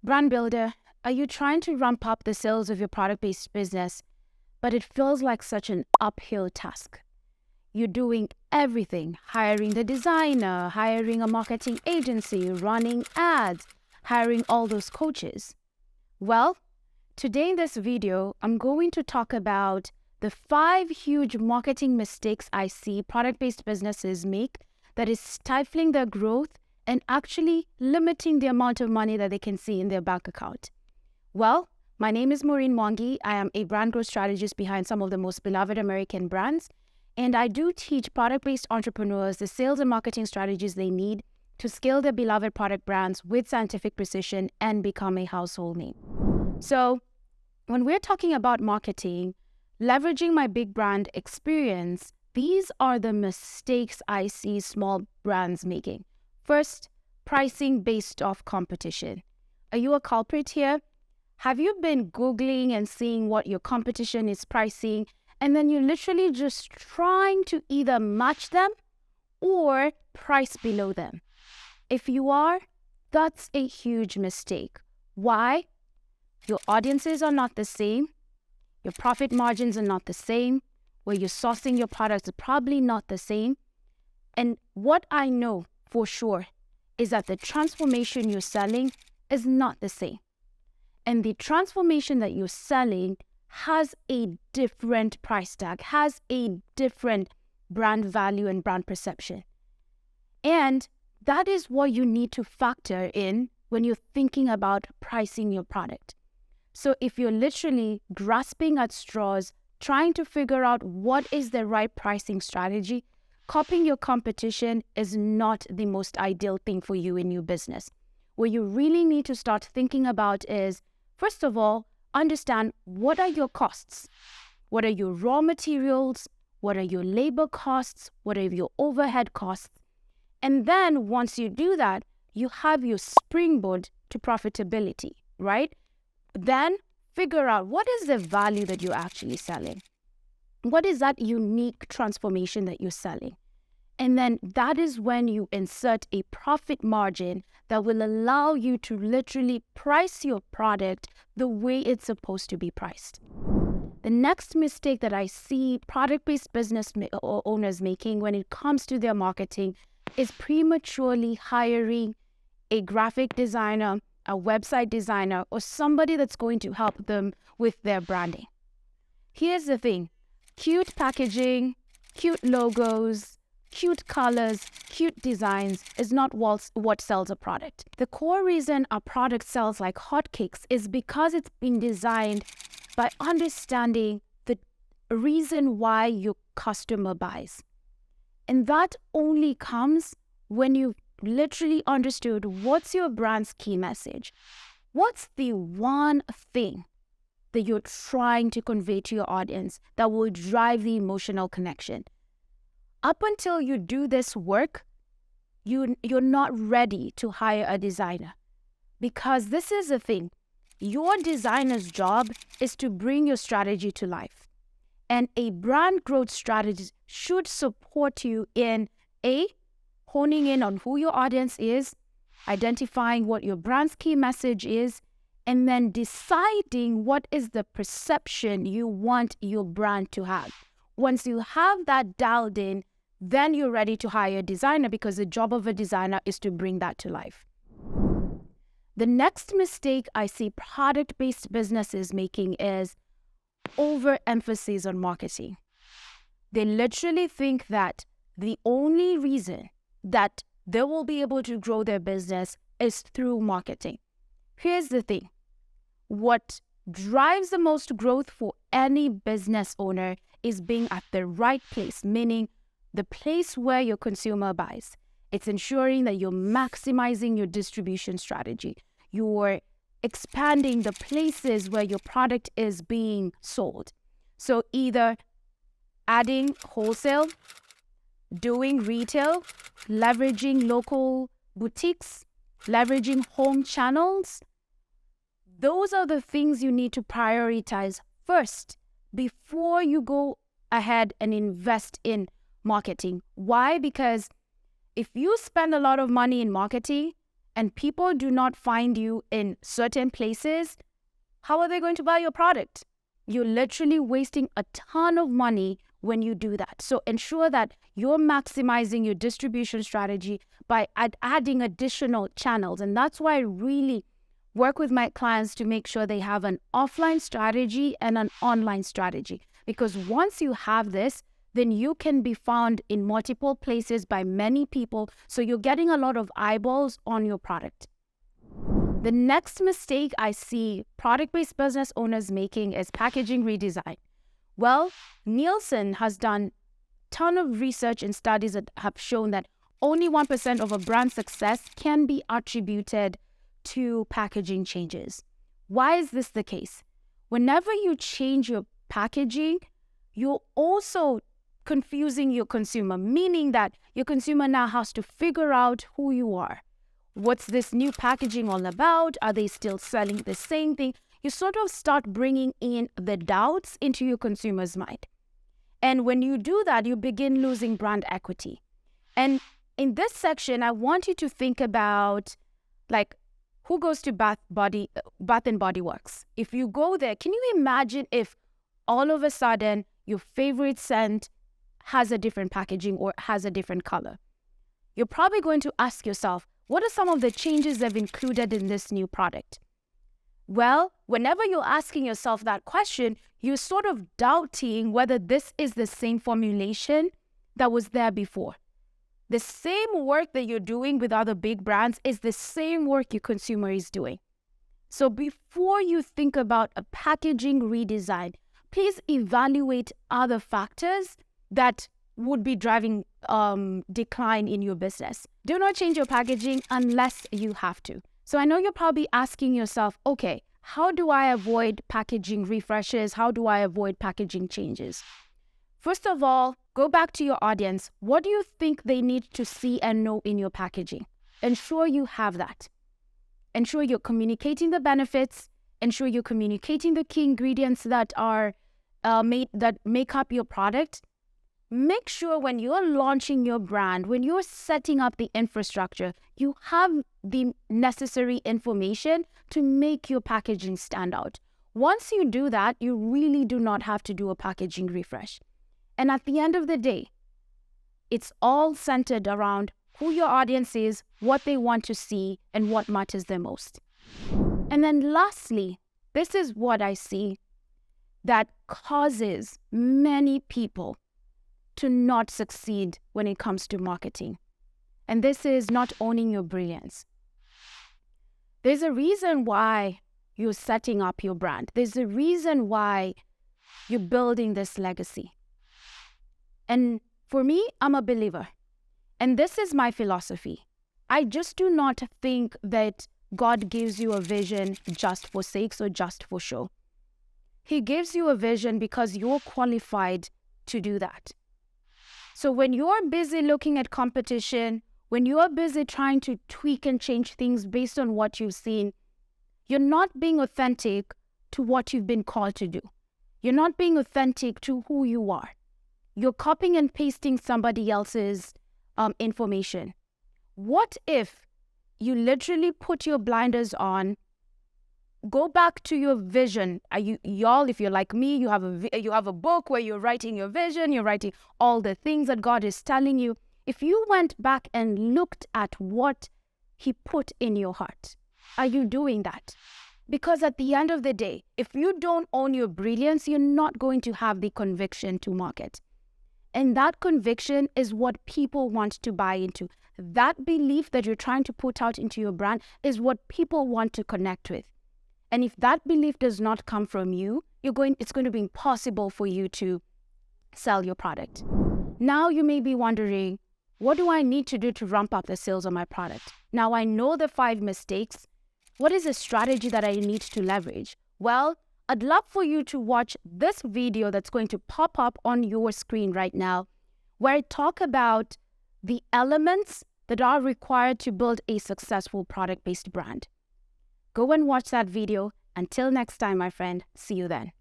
Brand builder, are you trying to ramp up the sales of your product-based business, but it feels like such an uphill task? You're doing everything, hiring the designer, hiring a marketing agency, running ads, hiring all those coaches. Well, today in this video, I'm going to talk about the 5 huge marketing mistakes I see product-based businesses make that is stifling their growth and actually limiting the amount of money that they can see in their bank account. Well, my name is Maureen. I am a brand growth strategist behind some of the most beloved American brands, and I do teach product-based entrepreneurs the sales and marketing strategies they need to scale their beloved product brands with scientific precision and become a household name. So, when we're talking about marketing, leveraging my big brand experience, these are the mistakes I see small brands making. First, pricing based off competition. Are you a culprit here? Have you been Googling and seeing what your competition is pricing, and then you're literally just trying to either match them or price below them? If you are, that's a huge mistake. Why? Your audiences are not the same. Your profit margins are not the same. Where you're sourcing your products are probably not the same. And what I know for sure is that the transformation you're selling is not the same. And the transformation that you're selling has a different price tag, has a different brand value and brand perception. And that is what you need to factor in when you're thinking about pricing your product. So if you're literally grasping at straws, trying to figure out what is the right pricing strategy, copying your competition is not the most ideal thing for you in your business. What you really need to start thinking about is, first of all, understand what are your costs? What are your raw materials? What are your labor costs? What are your overhead costs? And then once you do that, you have your springboard to profitability, right? Then figure out what is the value that you're actually selling. What is that unique transformation that you're selling? And then that is when you insert a profit margin that will allow you to literally price your product the way it's supposed to be priced. The next mistake that I see product-based business owners making when it comes to their marketing is prematurely hiring a graphic designer, a website designer, or somebody that's going to help them with their branding. Here's the thing. Cute packaging, cute logos, cute colors, cute designs is not what sells a product. The core reason a product sells like hotcakes is because it's been designed by understanding the reason why your customer buys. And that only comes when you've literally understood what's your brand's key message. What's the one thing that you're trying to convey to your audience that will drive the emotional connection? Up until you do this work, you're not ready to hire a designer. Because this is the thing. Your designer's job is to bring your strategy to life. And a brand growth strategist should support you in honing in on who your audience is, identifying what your brand's key message is, and then deciding what is the perception you want your brand to have. Once you have that dialed in, then you're ready to hire a designer because the job of a designer is to bring that to life. The next mistake I see product-based businesses making is overemphasis on marketing. They literally think that the only reason that they will be able to grow their business is through marketing. Here's the thing. What drives the most growth for any business owner is being at the right place, meaning the place where your consumer buys. It's ensuring that you're maximizing your distribution strategy. You're expanding the places where your product is being sold. So either adding wholesale, doing retail, leveraging local boutiques, leveraging home channels. Those are the things you need to prioritize first before you go ahead and invest in marketing. Why? Because if you spend a lot of money in marketing and people do not find you in certain places, how are they going to buy your product? You're literally wasting a ton of money when you do that. So ensure that you're maximizing your distribution strategy by adding additional channels. And that's why I really work with my clients to make sure they have an offline strategy and an online strategy. Because once you have this, then you can be found in multiple places by many people. So you're getting a lot of eyeballs on your product. The next mistake I see product-based business owners making is packaging redesign. Well, Nielsen has done a ton of research and studies that have shown that only 1% of a brand success can be attributed to packaging changes. Why is this the case? Whenever you change your packaging, you're also confusing your consumer, meaning that your consumer now has to figure out who you are. What's this new packaging all about? Are they still selling the same thing? You sort of start bringing in the doubts into your consumer's mind. And when you do that, you begin losing brand equity. And in this section, I want you to think about, like, who goes to Bath and Body Works? If you go there, can you imagine if all of a sudden your favorite scent has a different packaging or has a different color? You're probably going to ask yourself, what are some of the changes they've included in this new product? Well, whenever you're asking yourself that question, you're sort of doubting whether this is the same formulation that was there before. The same work that you're doing with other big brands is the same work your consumer is doing. So before you think about a packaging redesign, please evaluate other factors that would be driving decline in your business. Do not change your packaging unless you have to. So I know you're probably asking yourself, okay, how do I avoid packaging refreshes? How do I avoid packaging changes? First of all, go back to your audience. What do you think they need to see and know in your packaging? Ensure you have that. Ensure you're communicating the benefits. Ensure you're communicating the key ingredients that are that make up your product. Make sure when you're launching your brand, when you're setting up the infrastructure, you have the necessary information to make your packaging stand out. Once you do that, you really do not have to do a packaging refresh. And at the end of the day, it's all centered around who your audience is, what they want to see, and what matters the most. And then lastly, this is what I see that causes many people to not succeed when it comes to marketing. And this is not owning your brilliance. There's a reason why you're setting up your brand. There's a reason why you're building this legacy. And for me, I'm a believer. And this is my philosophy. I just do not think that God gives you a vision just for sakes or just for show. He gives you a vision because you're qualified to do that. So when you're busy looking at competition, when you're busy trying to tweak and change things based on what you've seen, you're not being authentic to what you've been called to do. You're not being authentic to who you are. You're copying and pasting somebody else's information. What if you literally put your blinders on, go back to your vision? Y'all, if you're like me, you have a book where you're writing your vision, you're writing all the things that God is telling you. If you went back and looked at what He put in your heart, are you doing that? Because at the end of the day, if you don't own your brilliance, you're not going to have the conviction to market. And that conviction is what people want to buy into. That belief that you're trying to put out into your brand is what people want to connect with. And if that belief does not come from you, it's going to be impossible for you to sell your product. Now you may be wondering, what do I need to do to ramp up the sales of my product? Now I know the 5 mistakes. What is a strategy that I need to leverage? Well, I'd love for you to watch this video that's going to pop up on your screen right now, where I talk about the elements that are required to build a successful product-based brand. Go and watch that video. Until next time, my friend, see you then.